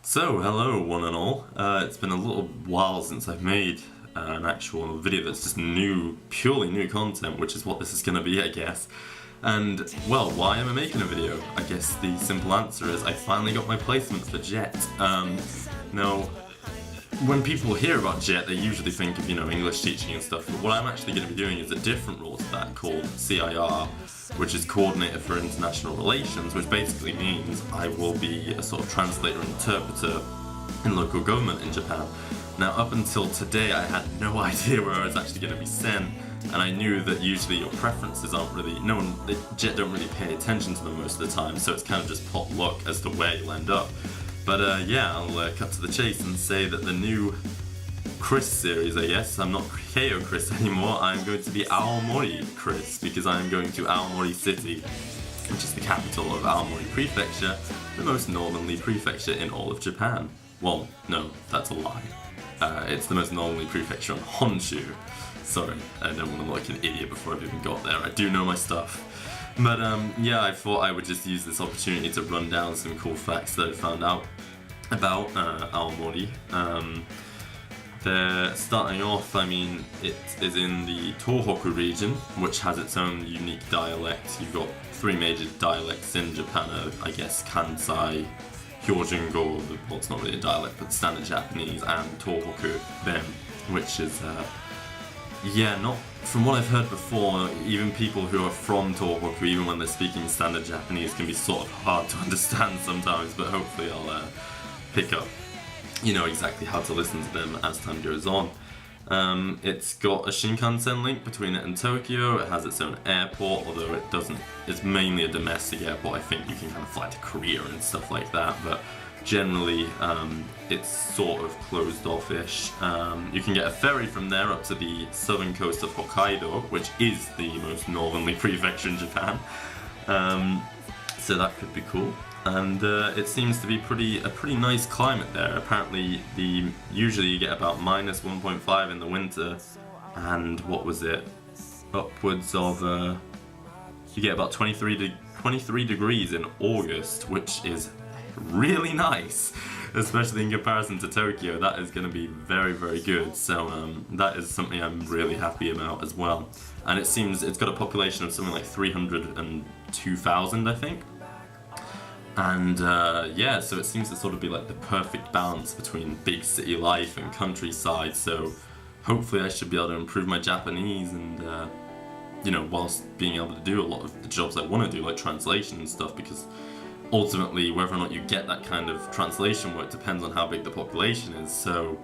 So, hello one and all. It's been a little while since I've made an actual video that's just purely new content, which is what this is going to be, I guess. And, well, why am I making a video? I guess the simple answer is I finally got my placement for Jet. Now, when people hear about Jet, they usually think of, English teaching and stuff, but what I'm actually going to be doing is a different role to that called CIR, which is Coordinator for International Relations, which basically means I will be a sort of translator and interpreter in local government in Japan. Now, up until today, I had no idea where I was actually going to be sent, and I knew that usually your preferences aren't really, Jet don't really pay attention to them most of the time, so it's kind of just pot luck as to where you'll end up. But yeah, I'll cut to the chase and say that the new Chris series, I guess, I'm not Keio Chris anymore, I'm going to be Aomori Chris, because I'm going to Aomori City, which is the capital of Aomori Prefecture, the most northerly prefecture in all of Japan. Well, no, that's a lie. It's the most northerly prefecture on Honshu. Sorry, I don't want to look like an idiot before I've even got there, I do know my stuff. But yeah, I thought I would just use this opportunity to run down some cool facts that I found out about Aomori. They're starting off, it is in the Tohoku region, which has its own unique dialect. You've got three major dialects in Japan, I guess Kansai, Hyojungo, well it's not really a dialect, but Standard Japanese, and Tohoku then, which is, not, from what I've heard before, even people who are from Tohoku, even when they're speaking Standard Japanese, can be sort of hard to understand sometimes, but hopefully I'll pick up exactly how to listen to them as time goes on. It's got a Shinkansen link between it and Tokyo. It has its own airport, although it doesn't. It's mainly a domestic airport. I think you can kind of fly to Korea and stuff like that, but generally it's sort of closed off-ish. You can get a ferry from there up to the southern coast of Hokkaido, which is the most northerly prefecture in Japan. So that could be cool. And it seems to be a pretty nice climate there. Apparently, usually you get about minus 1.5 in the winter, and what was it? Upwards of you get about 23 degrees in August, which is really nice, especially in comparison to Tokyo. That is going to be very, very good. So that is something I'm really happy about as well. And it seems it's got a population of something like 302,000, I think. And yeah, so it seems to sort of be like the perfect balance between big city life and countryside, so hopefully I should be able to improve my Japanese and, whilst being able to do a lot of the jobs I want to do, like translation and stuff, because ultimately whether or not you get that kind of translation work depends on how big the population is, so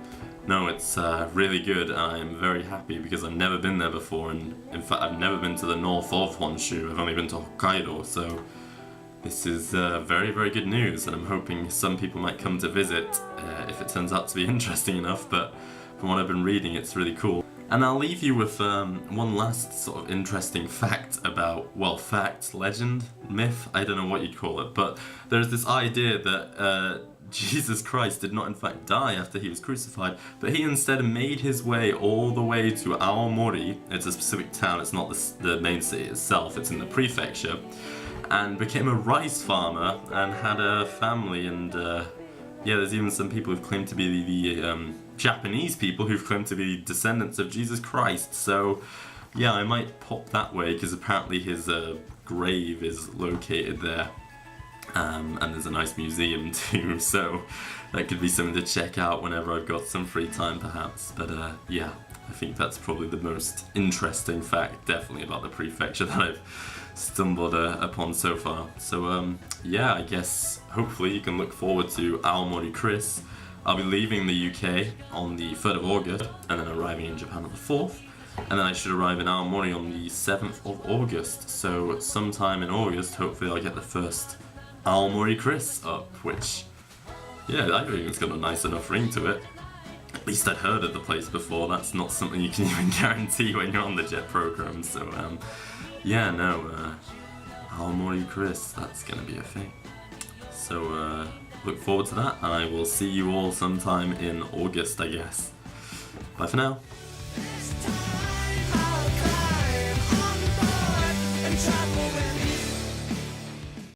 no, it's really good, and I'm very happy because I've never been there before, and in fact I've never been to the north of Honshu, I've only been to Hokkaido, so this is very, very good news, and I'm hoping some people might come to visit if it turns out to be interesting enough, but from what I've been reading, it's really cool. And I'll leave you with one last sort of interesting fact about, well, fact, legend, myth, I don't know what you'd call it, but there's this idea that Jesus Christ did not in fact die after he was crucified, but he instead made his way all the way to Aomori. It's a specific town, it's not the main city itself, it's in the prefecture, and became a rice farmer and had a family, and yeah, there's even some people who've claimed to be the Japanese people who've claimed to be descendants of Jesus Christ, so yeah, I might pop that way because apparently his grave is located there, and there's a nice museum too, so that could be something to check out whenever I've got some free time perhaps, but yeah, I think that's probably the most interesting fact, definitely, about the prefecture that I've stumbled upon so far. So yeah, I guess hopefully you can look forward to Aomori Chris. I'll be leaving the UK on the 3rd of August and then arriving in Japan on the 4th, and then I should arrive in Aomori on the 7th of August. So sometime in August, hopefully I'll get the first Aomori Chris up, which, yeah, I think it's got a nice enough ring to it. At least I'd heard of the place before. That's not something you can even guarantee when you're on the Jet program, so yeah, no, Aomori Chris, that's gonna be a thing. So look forward to that, and I will see you all sometime in August, I guess. Bye for now.